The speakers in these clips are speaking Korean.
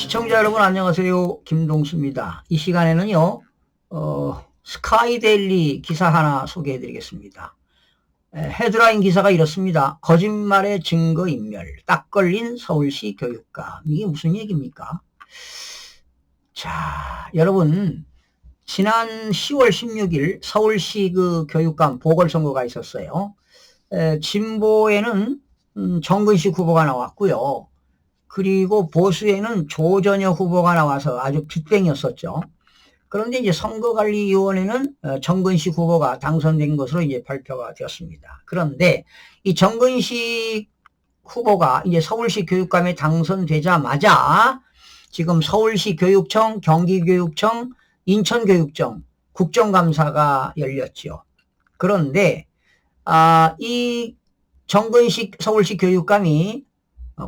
시청자 여러분 안녕하세요. 김동수입니다. 이 시간에는요 스카이데일리 기사 하나 소개해 드리겠습니다. 헤드라인 기사가 이렇습니다. 거짓말의 증거인멸 딱 걸린 서울시 교육감. 이게 무슨 얘기입니까? 자, 여러분 지난 10월 16일 서울시 그 교육감 보궐선거가 있었어요. 진보에는 정근식 후보가 나왔고요. 그리고 보수에는 조전혁 후보가 나와서 아주 빅뱅이었었죠. 그런데 이제 선거관리위원회는 정근식 후보가 당선된 것으로 이제 발표가 되었습니다. 그런데 이 정근식 후보가 이제 서울시 교육감에 당선되자마자 지금 서울시 교육청, 경기교육청, 인천교육청 국정감사가 열렸죠. 그런데 이 정근식 서울시 교육감이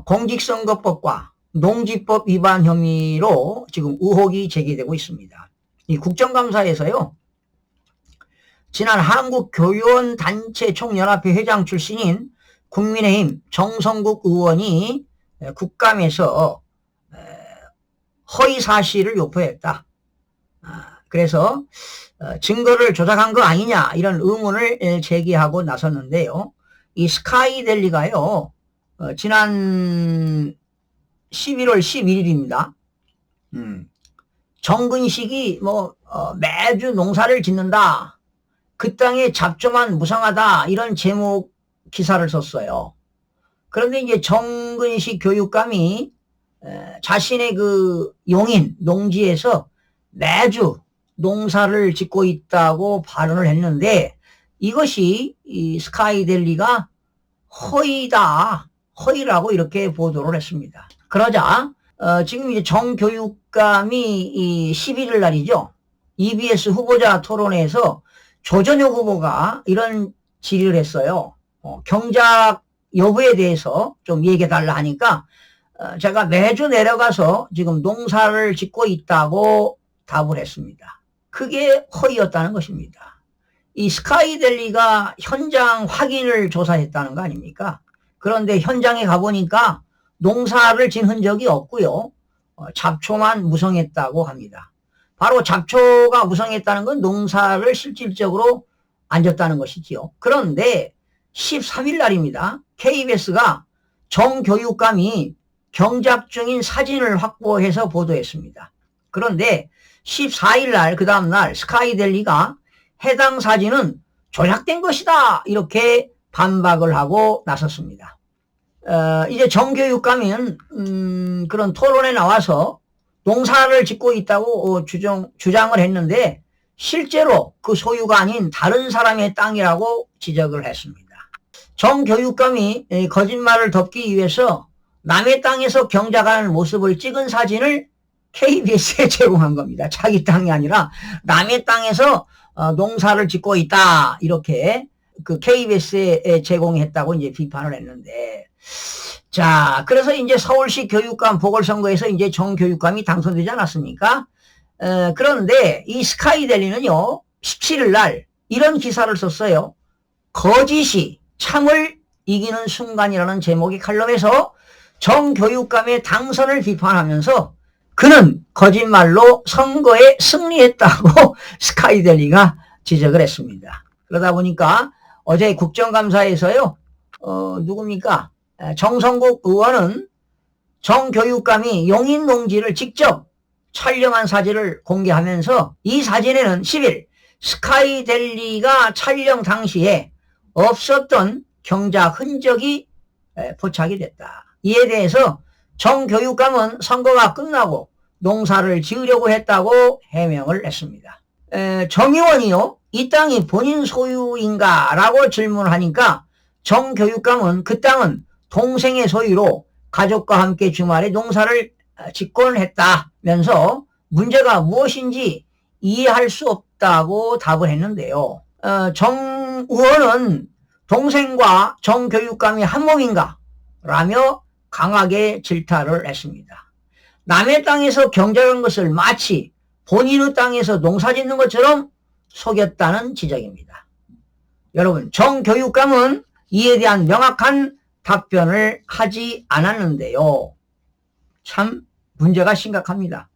공직선거법과 농지법 위반 혐의로 지금 의혹이 제기되고 있습니다. 이 국정감사에서요, 지난 한국교원단체 총연합회 회장 출신인 국민의힘 정성국 의원이 국감에서 허위 사실을 유포했다. 그래서 증거를 조작한 거 아니냐 이런 의문을 제기하고 나섰는데요. 이 스카이델리가요, 지난 11월 11일입니다. 정근식이 매주 농사를 짓는다. 그 땅의 잡초만 무성하다. 이런 제목 기사를 썼어요. 그런데 이제 정근식 교육감이 자신의 그 용인 농지에서 매주 농사를 짓고 있다고 발언을 했는데 이것이 이 스카이델리가 허위라고 이렇게 보도를 했습니다. 그러자 지금 이제 정 교육감이 이 11일 날이죠. EBS 후보자 토론회에서 조전혁 후보가 이런 질의를 했어요. 경작 여부에 대해서 좀 얘기해달라 하니까 제가 매주 내려가서 지금 농사를 짓고 있다고 답을 했습니다. 그게 허위였다는 것입니다. 이 스카이델리가 현장 확인을 조사했다는 거 아닙니까? 그런데 현장에 가보니까 농사를 진 흔적이 없고요. 잡초만 무성했다고 합니다. 바로 잡초가 무성했다는 건 농사를 실질적으로 안 졌다는 것이지요. 그런데 13일 날입니다. KBS가 정 교육감이 경작 중인 사진을 확보해서 보도했습니다. 그런데 14일 날, 그 다음날 스카이델리가 해당 사진은 조작된 것이다 이렇게 반박을 하고 나섰습니다. 이제 정교육감은 그런 토론에 나와서 농사를 짓고 있다고 주장을 했는데 실제로 그 소유가 아닌 다른 사람의 땅이라고 지적을 했습니다. 정교육감이 거짓말을 덮기 위해서 남의 땅에서 경작하는 모습을 찍은 사진을 KBS에 제공한 겁니다. 자기 땅이 아니라 남의 땅에서 농사를 짓고 있다 이렇게 그 KBS에 제공했다고 이제 비판을 했는데, 자, 그래서 이제 서울시 교육감 보궐선거에서 이제 정 교육감이 당선되지 않았습니까? 그런데 이 스카이델리는요 17일 날 이런 기사를 썼어요. 거짓이 참을 이기는 순간이라는 제목의 칼럼에서 정 교육감의 당선을 비판하면서 그는 거짓말로 선거에 승리했다고 스카이델리가 지적을 했습니다. 그러다 보니까 어제 국정감사에서요, 누굽니까? 정성국 의원은 정 교육감이 용인 농지를 직접 촬영한 사진을 공개하면서 이 사진에는 10일 스카이델리가 촬영 당시에 없었던 경작 흔적이 포착이 됐다. 이에 대해서 정 교육감은 선거가 끝나고 농사를 지으려고 했다고 해명을 했습니다. 정 의원이요, 이 땅이 본인 소유인가 라고 질문을 하니까 정 교육감은 그 땅은 동생의 소유로 가족과 함께 주말에 농사를 짓곤 했다면서 문제가 무엇인지 이해할 수 없다고 답을 했는데요. 정 의원은 동생과 정 교육감이 한 몸인가 라며 강하게 질타를 했습니다. 남의 땅에서 경작한 것을 마치 본인의 땅에서 농사 짓는 것처럼 속였다는 지적입니다. 여러분, 정 교육감은 이에 대한 명확한 답변을 하지 않았는데요. 참 문제가 심각합니다.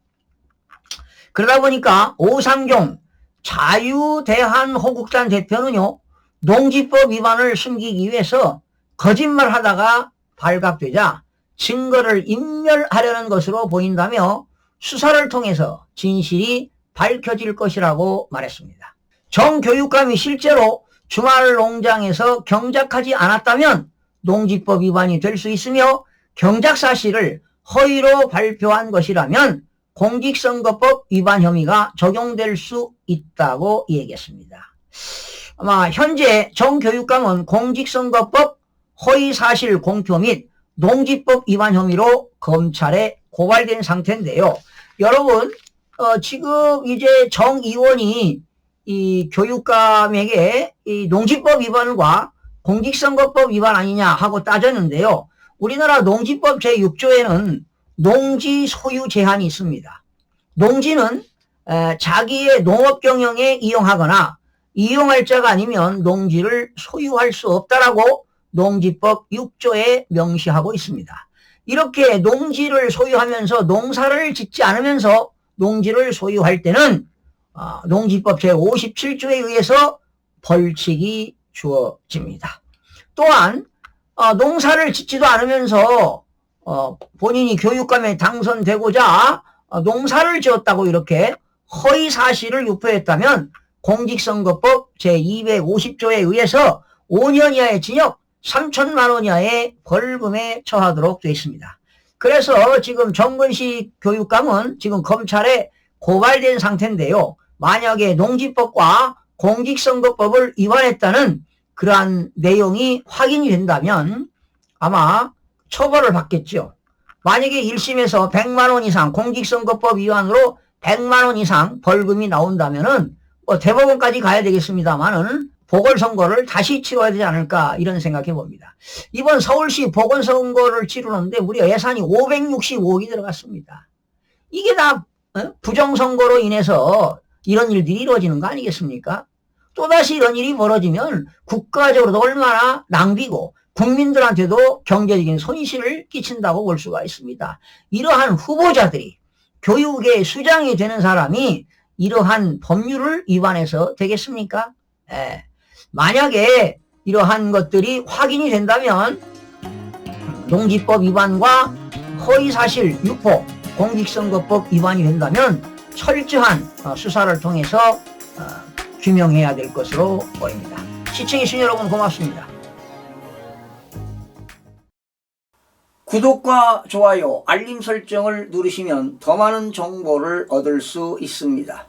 그러다 보니까 오상종 자유대한호국단 대표는요, 농지법 위반을 숨기기 위해서 거짓말하다가 발각되자 증거를 인멸하려는 것으로 보인다며 수사를 통해서 진실이 밝혀질 것이라고 말했습니다. 정 교육감이 실제로 주말 농장에서 경작하지 않았다면 농지법 위반이 될 수 있으며 경작 사실을 허위로 발표한 것이라면 공직선거법 위반 혐의가 적용될 수 있다고 얘기했습니다. 아마 현재 정 교육감은 공직선거법 허위사실 공표 및 농지법 위반 혐의로 검찰에 고발된 상태인데요. 여러분, 지금 이제 정 의원이 이 교육감에게 이 농지법 위반과 공직선거법 위반 아니냐 하고 따졌는데요. 우리나라 농지법 제6조에는 농지 소유 제한이 있습니다. 농지는 자기의 농업 경영에 이용하거나 이용할 자가 아니면 농지를 소유할 수 없다라고 농지법 6조에 명시하고 있습니다. 이렇게 농지를 소유하면서 농사를 짓지 않으면서 농지를 소유할 때는 농지법 제57조에 의해서 벌칙이 주어집니다. 또한 농사를 짓지도 않으면서 본인이 교육감에 당선되고자 농사를 지었다고 이렇게 허위 사실을 유포했다면 공직선거법 제250조에 의해서 5년 이하의 징역 3천만 원 이하의 벌금에 처하도록 되어 있습니다. 그래서 지금 정근식 교육감은 지금 검찰에 고발된 상태인데요. 만약에 농지법과 공직선거법을 위반했다는 그러한 내용이 확인이 된다면 아마 처벌을 받겠죠. 만약에 1심에서 100만 원 이상 공직선거법 위반으로 100만 원 이상 벌금이 나온다면은 대법원까지 가야 되겠습니다만은 보궐선거를 다시 치러야 되지 않을까 이런 생각해 봅니다. 이번 서울시 보궐선거를 치르는데 무려 예산이 565억이 들어갔습니다. 이게 다 부정선거로 인해서 이런 일들이 이루어지는 거 아니겠습니까? 또다시 이런 일이 벌어지면 국가적으로도 얼마나 낭비고 국민들한테도 경제적인 손실을 끼친다고 볼 수가 있습니다. 이러한 후보자들이 교육의 수장이 되는 사람이 이러한 법률을 위반해서 되겠습니까? 만약에 이러한 것들이 확인이 된다면 농지법 위반과 허위사실 유포, 공직선거법 위반이 된다면 철저한 수사를 통해서 규명해야 될 것으로 보입니다. 시청해주신 여러분 고맙습니다. 구독과 좋아요, 알림 설정을 누르시면 더 많은 정보를 얻을 수 있습니다.